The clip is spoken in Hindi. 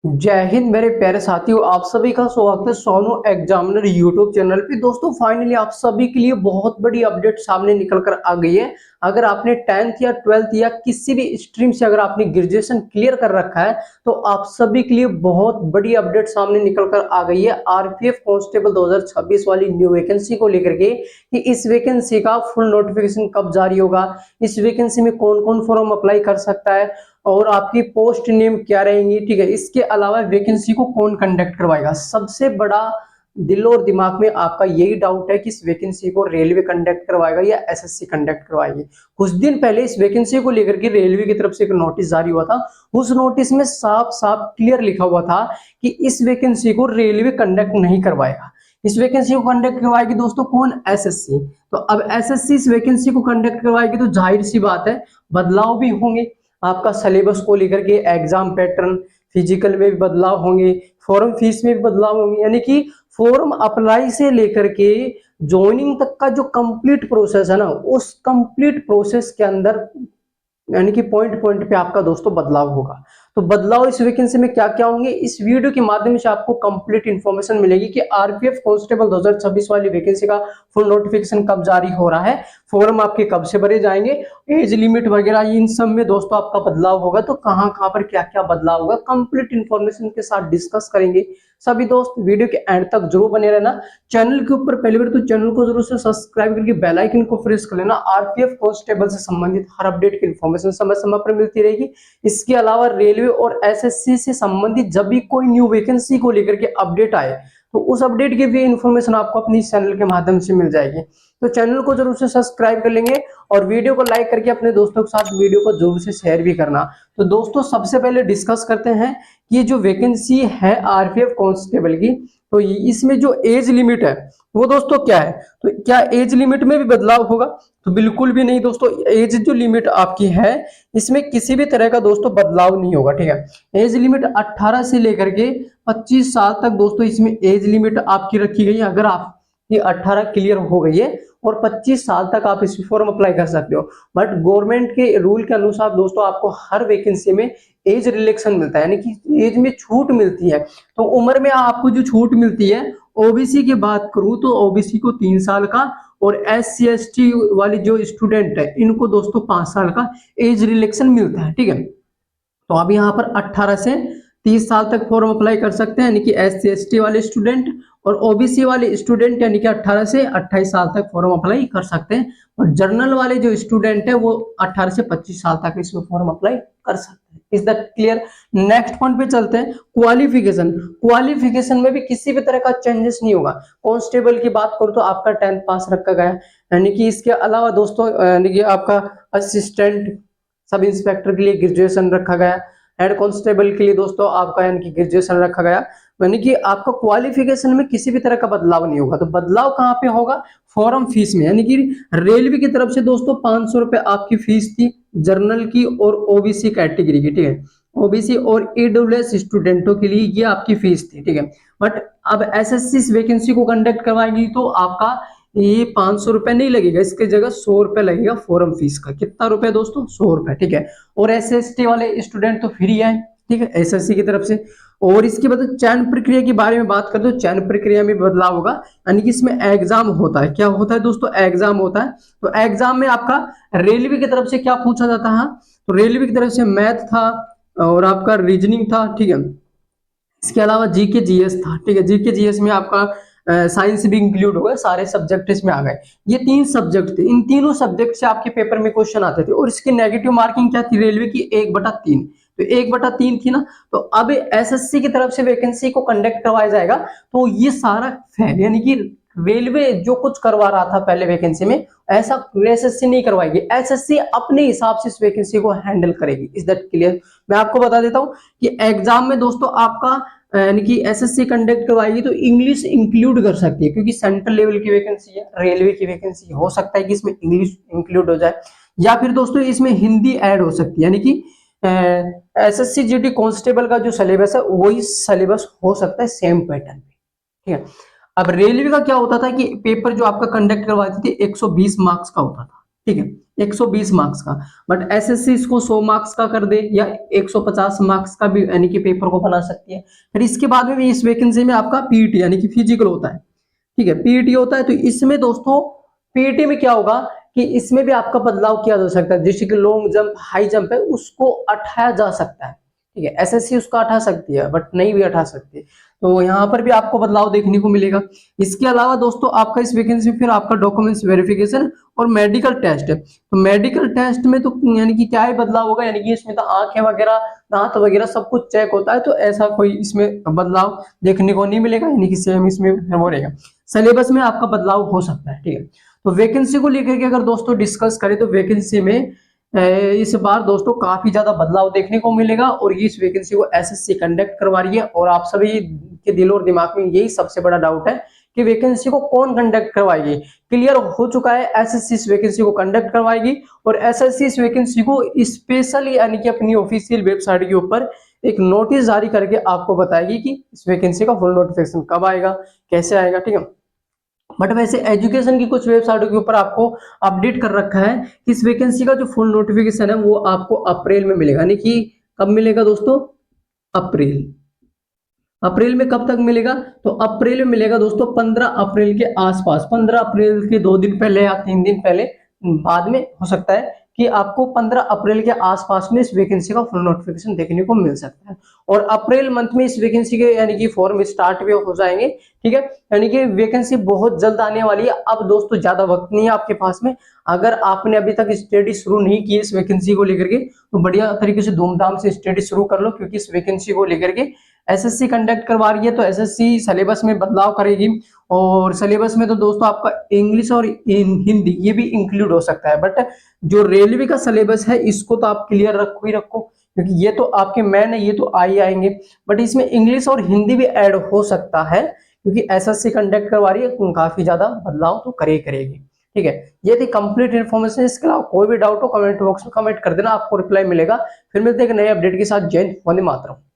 जय हिंद मेरे प्यारे साथियों, आप सभी का स्वागत है सोनू एग्जामिनर यूट्यूब चैनल पे। दोस्तों फाइनली आप सभी के लिए बहुत बड़ी अपडेट सामने निकल कर आ गई है। अगर आपने 10th या 12th या किसी भी स्ट्रीम से अगर आपने ग्रेजुएशन क्लियर कर रखा है तो आप सभी के लिए बहुत बड़ी अपडेट सामने निकल कर आ गई है आरपीएफ कांस्टेबल 2026 वाली न्यू वैकेंसी को लेकर के कि इस वैकेंसी का फुल नोटिफिकेशन कब जारी होगा, इस वैकेंसी में कौन कौन फॉर्म अप्लाई कर सकता है और आपकी पोस्ट नेम क्या रहेंगी। ठीक है, इसके अलावा वैकेंसी को कौन कंडक्ट करवाएगा। सबसे बड़ा दिल और दिमाग में आपका यही डाउट है कि इस वैकेंसी को रेलवे कंडक्ट करवाएगा या एसएससी कंडक्ट करवाएगी। कुछ दिन पहले इस वैकेंसी को लेकर के रेलवे की तरफ से एक नोटिस जारी हुआ था। उस नोटिस में साफ साफ क्लियर लिखा हुआ था कि इस वैकेंसी को रेलवे कंडक्ट नहीं करवाएगा। इस वैकेंसी को कंडक्ट करवाएगी दोस्तों कौन, एसएससी। तो अब एसएससी इस वैकेंसी को कंडक्ट करवाएगी तो जाहिर सी बात है बदलाव भी होंगे। आपका सिलेबस को लेकर के एग्जाम पैटर्न, फिजिकल में भी बदलाव होंगे, फॉर्म फीस में भी बदलाव होंगे, यानी कि फॉर्म अप्लाई से लेकर के ज्वाइनिंग तक का जो कंप्लीट प्रोसेस है ना, उस कंप्लीट प्रोसेस के अंदर यानी कि पॉइंट पॉइंट पे आपका दोस्तों बदलाव होगा। तो बदलाव इस वैकेंसी में क्या क्या होंगे, इस वीडियो के माध्यम से आपको कंप्लीट इंफॉर्मेशन मिलेगी कि आरपीएफ कांस्टेबल 2026 वाली वैकेंसी का फुल नोटिफिकेशन कब जारी हो रहा है, फॉर्म आपके कब से भरे जाएंगे, एज लिमिट वगैरह इन सब में दोस्तों आपका बदलाव होगा। तो कहां कहां पर क्या क्या बदलाव होगा कंप्लीट इंफॉर्मेशन के साथ डिस्कस करेंगे। सभी दोस्त वीडियो के एंड तक जरूर बने रहना। चैनल के ऊपर पहली बार तो चैनल को जरूर से सब्सक्राइब करके बेल आइकन को प्रेस कर लेना। आरपीएफ कांस्टेबल से संबंधित हर अपडेट की इंफॉर्मेशन समय समय पर मिलती रहेगी। इसके अलावा रेलवे और एसएससी से संबंधित जब भी कोई न्यू वैकेंसी को लेकर के अपडेट आए तो उस अपडेट की भी इंफॉर्मेशन आपको अपनी चैनल के माध्यम से मिल जाएगी। तो चैनल को जरूर से सब्सक्राइब कर लेंगे और वीडियो को लाइक करके अपने दोस्तों के साथ वीडियो को जरूर से शेयर भी करना। तो दोस्तों सबसे पहले डिस्कस करते हैं कि ये जो वैकेंसी है आरपीएफ कांस्टेबल की, तो इसमें जो एज लिमिट है वो दोस्तों क्या है। तो क्या एज लिमिट में भी बदलाव होगा? तो बिल्कुल भी नहीं दोस्तों। एज जो लिमिट आपकी है इसमें किसी भी तरह का दोस्तों बदलाव नहीं होगा। ठीक है, एज लिमिट 18 से लेकर के 25 साल तक दोस्तों इसमें एज लिमिट आपकी रखी गई है। अगर आप ये 18 क्लियर हो गई है और 25 साल तक आप इस फॉर्म अप्लाई कर सकते हो। बट गवर्नमेंट के रूल के अनुसार दोस्तों आपको हर वैकेंसी में एज रिलैक्सेशन मिलता है, यानी कि एज में छूट मिलती है। तो उम्र में आपको जो छूट मिलती है, ओबीसी की बात करूं तो ओबीसी को 3 साल का और एससी एसटी वाली जो स्टूडेंट है इनको दोस्तों 5 साल का एज रिलैक्सेशन मिलता है। ठीक है, तो आप यहाँ पर 18 से 30 साल तक फॉर्म अप्लाई कर सकते हैं, यानी कि एससी एसटी वाले स्टूडेंट, और ओबीसी वाले स्टूडेंट यानी कि 18 से 28 साल तक फॉर्म अप्लाई कर सकते हैं। और जर्नल वाले जो स्टूडेंट है वो 18 से 25 साल तक इसमें फॉर्म अप्लाई कर सकते हैं। Is that clear? Next point पे चलते हैं, क्वालिफिकेशन। क्वालिफिकेशन में भी किसी भी तरह का चेंजेस नहीं होगा। कांस्टेबल की बात करूं तो आपका 10th पास रखा गया है, यानी कि इसके अलावा दोस्तों यानी कि आपका असिस्टेंट सब इंस्पेक्टर के लिए ग्रेजुएशन रखा गया, हेड कांस्टेबल के लिए दोस्तों आपका यानी कि ग्रेजुएशन रखा गया, यानी कि आपका क्वालिफिकेशन में किसी भी तरह का बदलाव नहीं होगा। तो बदलाव कहाँ पे होगा? फॉर्म फीस में, यानी कि रेलवे की तरफ से दोस्तों 500 रुपए आपकी फीस थी जर्नल की और ओबीसी कैटेगरी की। ठीक है, ओबीसी और ईडब्ल्यूएस स्टूडेंटों के लिए ये आपकी फीस थी। ठीक है, बट अब एसएससी वैकेंसी को कंडक्ट करवाएगी तो आपका ये 500 रुपए नहीं लगेगा, इसके जगह 100 रुपए लगेगा फॉर्म फीस का। कितना रुपए दोस्तों? 100 रुपए। ठीक है, और एसएसटी वाले स्टूडेंट तो फ्री है। ठीक है, एसएससी की तरफ से। और इसके बाद चयन प्रक्रिया के बारे में बात करें तो चयन प्रक्रिया में बदलाव होगा, यानी कि इसमें एग्जाम होता है। क्या होता है दोस्तों? एग्जाम होता है। तो एग्जाम में आपका रेलवे की तरफ से क्या पूछा जाता है? तो रेलवे की तरफ से मैथ था और आपका रीजनिंग था। ठीक है, इसके अलावा जीके जीएस था। ठीक है, जीके जीएस में आपका साइंस भी इंक्लूड हो गया, सारे सब्जेक्ट इसमें आ गए। ये 3 सब्जेक्ट थे, इन तीनों सब्जेक्ट से आपके पेपर में क्वेश्चन आते थे। और इसकी नेगेटिव मार्किंग क्या थी रेलवे की? 1/3। तो 1/3 थी ना। तो अब एसएससी की तरफ से वैकेंसी को कंडक्ट करवाया जाएगा तो ये सारा है, यानी कि रेलवे जो कुछ करवा रहा था पहले वैकेंसी में, ऐसा एसएससी नहीं करवाएगी। एसएससी अपने हिसाब से इस वैकेंसी को हैंडल करेगी। Is that clear? मैं आपको बता देता हूं कि एग्जाम में दोस्तों आपका यानी कि एसएससी कंडक्ट करवाएगी तो इंग्लिश इंक्लूड कर सकती है, क्योंकि सेंट्रल लेवल की वैकेंसी है, रेलवे की वैकेंसी, हो सकता है कि इसमें इंग्लिश इंक्लूड हो जाए, या फिर दोस्तों इसमें हिंदी ऐड हो सकती है। यानी कि एसएससी जीडी कांस्टेबल का जो सिलेबस है वही सिलेबस हो सकता है सेम पैटर्न पे। ठीक है, अब रेलवे का क्या होता था कि पेपर जो आपका कंडक्ट करवाती थी 120 मार्क्स का होता था। ठीक है, 120 मार्क्स का, बट एसएससी इसको 100 मार्क्स का कर दे या 150 मार्क्स का भी यानी कि पेपर को बना सकती है। फिर इसके बाद में भी इस वैकेंसी में आपका पीईटी यानी कि फिजिकल होता है, ठीक है, पीईटी होता है। तो इसमें दोस्तों पीईटी में क्या होगा कि इसमें भी आपका बदलाव किया जा सकता है, जैसे कि लॉन्ग जंप, हाई जंप है, उसको उठाया जा सकता है, ठीक है। एसएससी उसका उठा सकती है बट नहीं भी उठा सकती, तो यहाँ पर भी आपको बदलाव देखने को मिलेगा। इसके अलावा दोस्तों आपका इस वैकेंसी फिर आपका डॉक्यूमेंट्स वेरिफिकेशन और मेडिकल टेस्ट है। तो मेडिकल टेस्ट में तो यानी कि क्या ही बदलाव होगा, यानी कि इसमें तो आंखें वगैरह, दांत वगैरह सब कुछ चेक होता है, तो ऐसा कोई इसमें बदलाव देखने को नहीं मिलेगा, यानी कि सेम इसमें वो रहेगा। सिलेबस में आपका बदलाव हो सकता है, ठीक है। तो वैकेंसी को लेकर के अगर दोस्तों डिस्कस करें तो वैकेंसी में इस बार दोस्तों काफी ज्यादा बदलाव देखने को मिलेगा, और ये इस वैकेंसी को एसएससी कंडक्ट करवा रही है। और आप सभी के दिल और दिमाग में यही सबसे बड़ा डाउट है कि वैकेंसी को कौन कंडक्ट करवाएगी। क्लियर हो चुका है, एसएससी इस वैकेंसी को कंडक्ट करवाएगी, और एसएससी इस वैकेंसी को स्पेशली यानी कि अपनी ऑफिशियल वेबसाइट के ऊपर एक नोटिस जारी करके आपको बताएगी कि इस वैकेंसी का फुल नोटिफिकेशन कब आएगा, कैसे आएगा, ठीक है। बट वैसे एजुकेशन की कुछ वेबसाइटों के ऊपर आपको अपडेट कर रखा है कि इस वैकेंसी का जो फुल नोटिफिकेशन है वो आपको अप्रैल में मिलेगा, यानी कि कब मिलेगा दोस्तों, अप्रैल। अप्रैल में कब तक मिलेगा, तो अप्रैल में मिलेगा दोस्तों 15 अप्रैल के आसपास, 15 अप्रैल के 2 दिन पहले या 3 दिन पहले, बाद में हो सकता है कि आपको 15 अप्रैल के आसपास में इस वैकेंसी का फुल नोटिफिकेशन देखने को मिल सकता है। और अप्रैल मंथ में इस वैकेंसी के यानी कि फॉर्म स्टार्ट भी हो जाएंगे, ठीक है। यानी कि वैकेंसी बहुत जल्द आने वाली है। अब दोस्तों ज्यादा वक्त नहीं है आपके पास में, अगर आपने अभी तक स्टडी शुरू नहीं की इस वैकेंसी को लेकर के, तो बढ़िया तरीके से धूमधाम से स्टडी शुरू कर लो, क्योंकि इस वैकेंसी को लेकर के एसएससी कंडक्ट करवा रही है, तो एसएससी सिलेबस में बदलाव करेगी। और सिलेबस में तो दोस्तों आपका इंग्लिश और हिंदी ये भी इंक्लूड हो सकता है, बट जो रेलवे का सिलेबस है इसको तो आप क्लियर रखो ही रखो, क्योंकि ये तो आपके मैन है, ये तो आ ही आएंगे। बट इसमें इंग्लिश और हिंदी भी ऐड हो सकता है, क्योंकि एसएससी कंडक्ट करवा रही है, काफी ज्यादा बदलाव तो करेगी, ठीक है। ये थी कंप्लीट इन्फॉर्मेशन। इसके अलावा कोई भी डाउट हो कमेंट बॉक्स में कमेंट कर देना, आपको रिप्लाई मिलेगा। फिर मिलते हैं एक नए अपडेट के साथ। जय हिंद, वंदे मातरम।